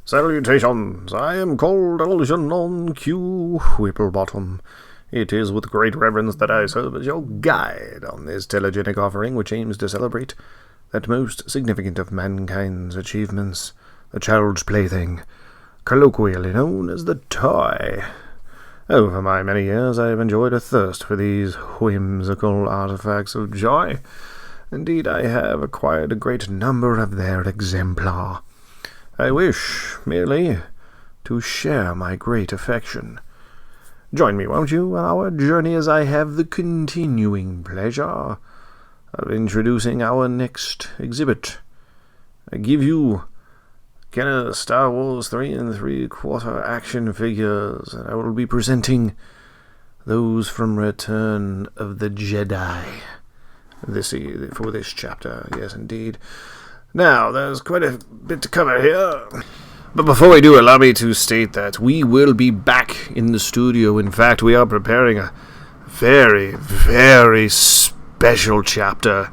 Salutations! I am called Algernon Q. Whipplebottom. It is with great reverence that I serve as your guide on this telegenic offering which aims to celebrate that most significant of mankind's achievements, the child's plaything, colloquially known as the toy. Over my many years I have enjoyed a thirst for these whimsical artifacts of joy. Indeed, I have acquired a great number of their exemplar. I wish, merely, to share my great affection. Join me, won't you, on our journey as I have the continuing pleasure of introducing our next exhibit. I give you Kenner Star Wars 3 3/4 action figures, and I will be presenting those from Return of the Jedi for this chapter. Yes, indeed. Now, there's quite a bit to cover here. But before we do, allow me to state that we will be back in the studio. In fact, we are preparing a very, very special chapter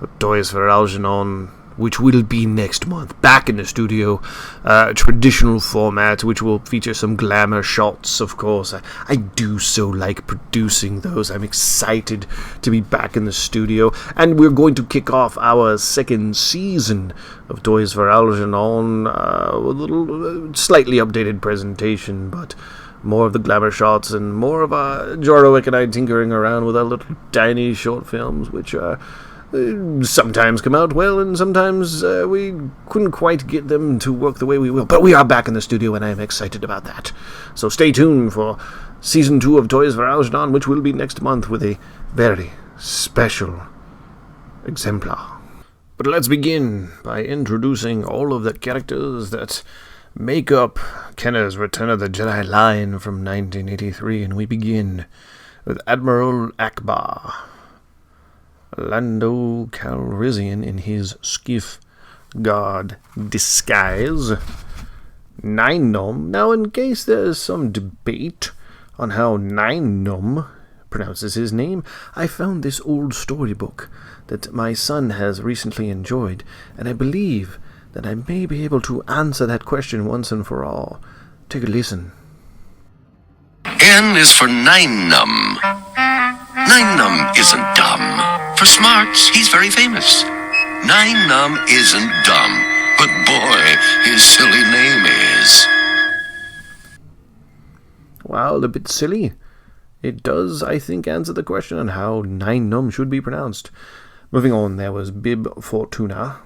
of Toys for Algernon, which will be next month, back in the studio, traditional format, which will feature some glamour shots, of course. I do so like producing those. I'm excited to be back in the studio, and we're going to kick off our second season of Toys for Algernon, with a little slightly updated presentation, but more of the glamour shots and more of Jorowick and I tinkering around with our little tiny short films, which sometimes come out well, and sometimes we couldn't quite get them to work the way we will. But we are back in the studio, and I am excited about that. So stay tuned for Season 2 of Toys for Algernon, which will be next month with a very special exemplar. But let's begin by introducing all of the characters that make up Kenner's Return of the Jedi line from 1983, and we begin with Admiral Akbar, Lando Calrissian in his skiff guard disguise. Nine Num. Now, in case there's some debate on how Nine Num pronounces his name, I found this old storybook that my son has recently enjoyed, and I believe that I may be able to answer that question once and for all. Take a listen. N is for Nine Num. Nine Num isn't dumb. For smarts, he's very famous. Nine Num isn't dumb, but boy, his silly name is. Well, a bit silly. It does, I think, answer the question on how Nine Num should be pronounced. Moving on, there was Bib Fortuna,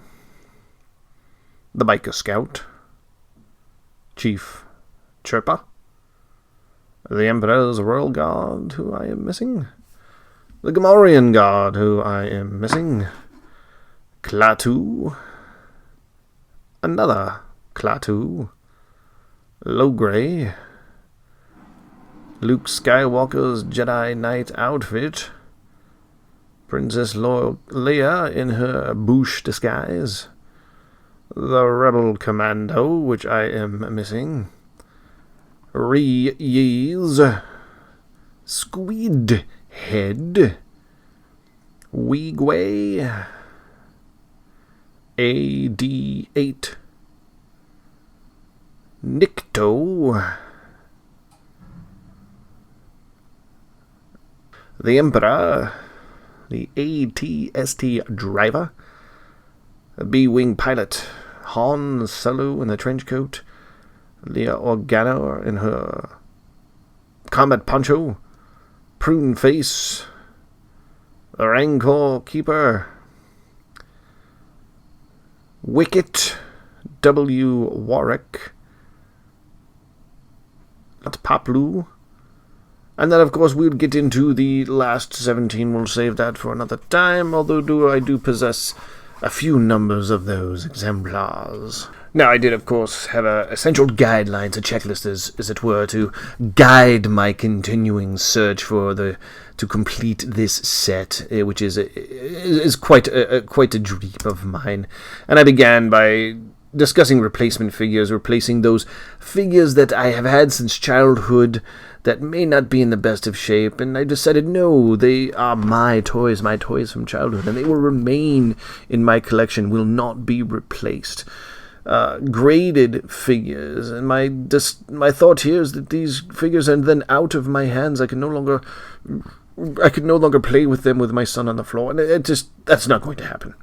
the Biker Scout, Chief Chirpa, the Emperor's Royal Guard, who I am missing, the Gamorrean Guard, who I am missing, Klaatu, another Klaatu, Logray, Luke Skywalker's Jedi Knight outfit, Princess Leia in her Bouche disguise, the Rebel Commando, which I am missing, Ree's Squid Head, Weegway, AD-8, Nikto, the Emperor, the AT-ST driver, a B-Wing pilot, Han Solo in the trench coat, Leia Organa in her combat poncho, Prune Face, the Rancor Keeper, Wicket, W. Warwick, that's Paplu. And then, of course, we'll get into the last 17. We'll save that for another time, although I do possess a few numbers of those exemplars. Now, I did, of course, have essential guidelines, a checklist, as it were, to guide my continuing search to complete this set, which is quite a dream of mine. And I began by discussing replacement figures, replacing those figures that I have had since childhood that may not be in the best of shape, and I decided, no, they are my toys from childhood, and they will remain in my collection, will not be replaced. graded figures, and my thought here is that these figures are then out of my hands. I could no longer play with them with my son on the floor, and that's not going to happen.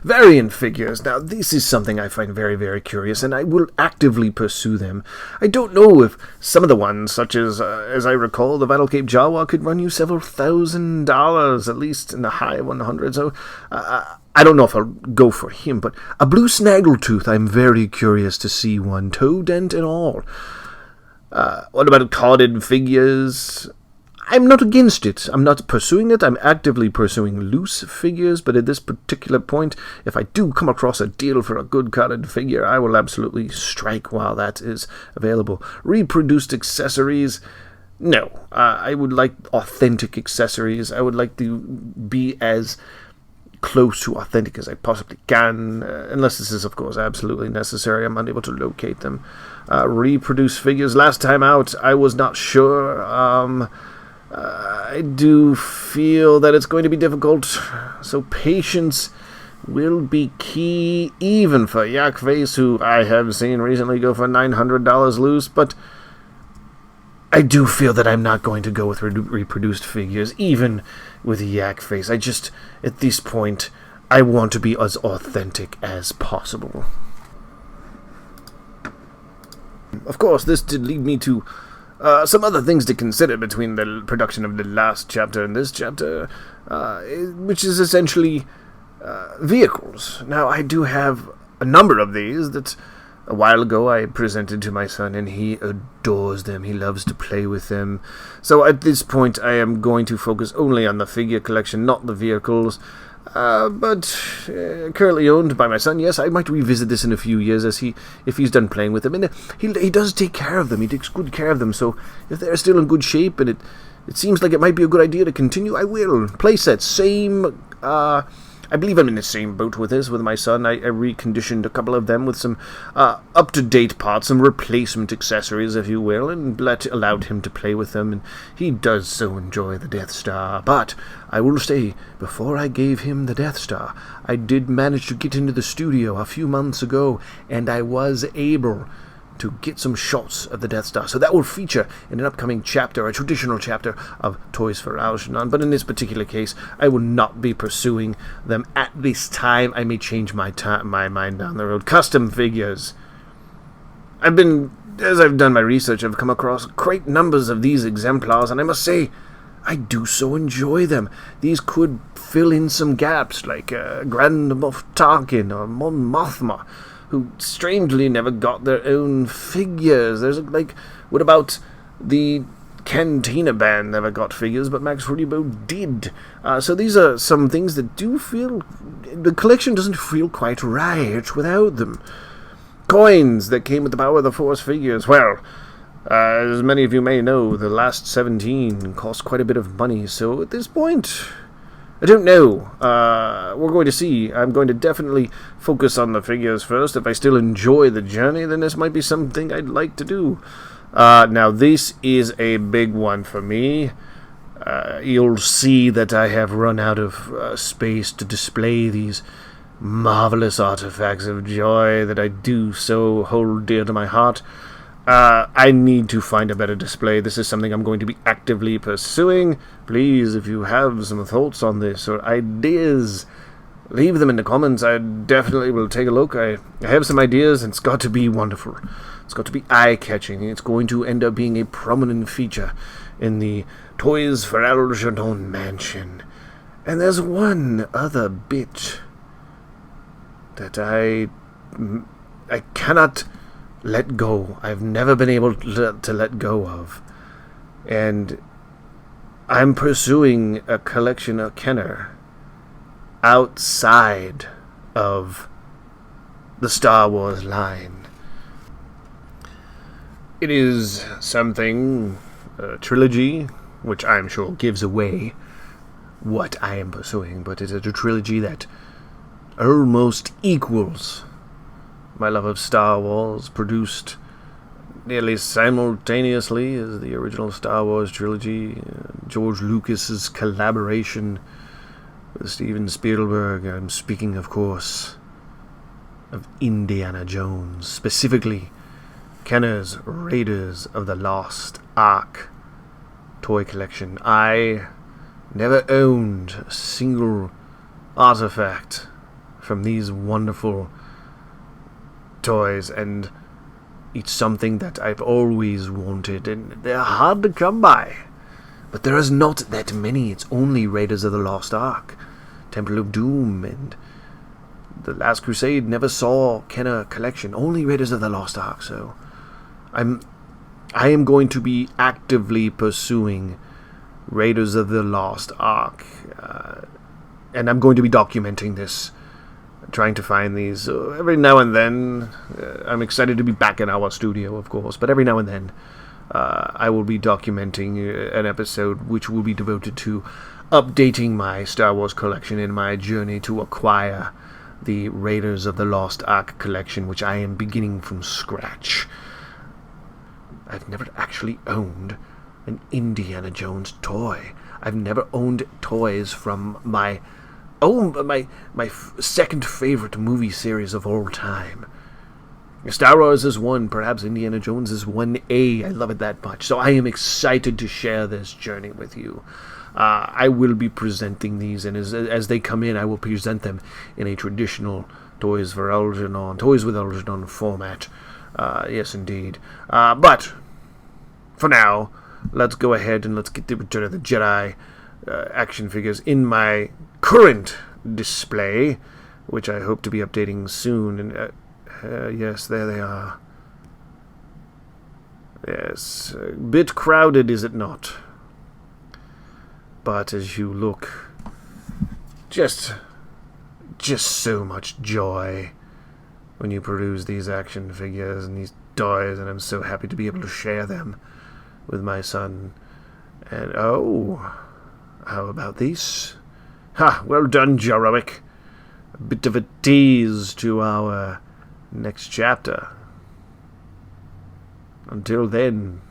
Variant figures. Now, this is something I find very, very curious, and I will actively pursue them. I don't know if some of the ones, such as I recall, the Battle Cape Jawa could run you several $1,000s, at least in the high 100s. So, I don't know if I'll go for him, but a blue snaggletooth, I'm very curious to see one, toe dent and all. What about carded figures? I'm not against it. I'm not pursuing it. I'm actively pursuing loose figures, but at this particular point, if I do come across a deal for a good carded figure, I will absolutely strike while that is available. Reproduced accessories? No. I would like authentic accessories. I would like to be as close to authentic as I possibly can, unless this is, of course, absolutely necessary. I'm unable to locate them. Reproduced figures. Last time out, I was not sure. I do feel that it's going to be difficult, so patience will be key, even for Yak Face, who I have seen recently go for $900 loose, but I do feel that I'm not going to go with reproduced figures, even with Yak Face. At this point, I want to be as authentic as possible. Of course, this did lead me to some other things to consider between the production of the last chapter and this chapter, which is essentially vehicles. Now, I do have a number of these that a while ago I presented to my son, and he adores them. He loves to play with them. So at this point, I am going to focus only on the figure collection, not the vehicles. But currently owned by my son. Yes, I might revisit this in a few years if he's done playing with them. And he does take care of them. He takes good care of them. So if they're still in good shape and it seems like it might be a good idea to continue, I will. Playsets, same. I believe I'm in the same boat with this, with my son. I reconditioned a couple of them with some up-to-date parts, some replacement accessories, if you will, and allowed him to play with them, and he does so enjoy the Death Star. But I will say, before I gave him the Death Star, I did manage to get into the studio a few months ago, and I was able to get some shots of the Death Star. So that will feature in an upcoming chapter, a traditional chapter of Toys for Algernon. But in this particular case, I will not be pursuing them at this time. I may change my mind down the road. Custom figures. As I've done my research, I've come across great numbers of these exemplars, and I must say, I do so enjoy them. These could fill in some gaps, like Grand Moff Tarkin or Mon Mothma, who strangely never got their own figures. What about the Cantina Band never got figures, but Max Rebo did. So these are some things that do feel... The collection doesn't feel quite right without them. Coins that came with the Power of the Force figures. Well, as many of you may know, the last 17 cost quite a bit of money, so at this point... I don't know. We're going to see. I'm going to definitely focus on the figures first. If I still enjoy the journey, then this might be something I'd like to do. Now, this is a big one for me. You'll see that I have run out of space to display these marvelous artifacts of joy that I do so hold dear to my heart. I need to find a better display. This is something I'm going to be actively pursuing. Please, if you have some thoughts on this or ideas, leave them in the comments. I definitely will take a look. I have some ideas, and it's got to be wonderful. It's got to be eye-catching. It's going to end up being a prominent feature in the Toys for Algernon mansion. And there's one other bit that I cannot let go. I've never been able to let go of. And I'm pursuing a collection of Kenner outside of the Star Wars line. It is something, a trilogy, which I'm sure gives away what I am pursuing, but it's a trilogy that almost equals my love of Star Wars, produced nearly simultaneously as the original Star Wars trilogy. George Lucas's collaboration with Steven Spielberg. I'm speaking, of course, of Indiana Jones, specifically Kenner's Raiders of the Lost Ark toy collection. I never owned a single artifact from these wonderful toys, and it's something that I've always wanted, and they're hard to come by. But there is not that many. It's only Raiders of the Lost Ark, Temple of Doom, and The Last Crusade never saw Kenner collection. Only Raiders of the Lost Ark. So I am going to be actively pursuing Raiders of the Lost Ark, and I'm going to be documenting this, trying to find these every now and then. I'm excited to be back in our studio, of course, but every now and then I will be documenting an episode which will be devoted to updating my Star Wars collection in my journey to acquire the Raiders of the Lost Ark collection, which I am beginning from scratch. I've never actually owned an Indiana Jones toy. I've never owned toys from my second favorite movie series of all time. Star Wars is one, perhaps Indiana Jones is 1A. I love it that much. So I am excited to share this journey with you. I will be presenting these, and as they come in, I will present them in a traditional Toys with Algernon format. Yes, indeed. But for now, let's go ahead and let's get the Return of the Jedi action figures in my current display, which I hope to be updating soon. And yes, there they are. Yes, a bit crowded, is it not? But as you look, just so much joy when you peruse these action figures and these toys, and I'm so happy to be able to share them with my son. And oh, how about these? Ha! Well done, Jorowick. A bit of a tease to our next chapter. Until then,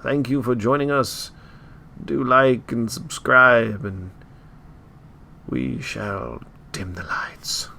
thank you for joining us. Do like and subscribe, and we shall dim the lights.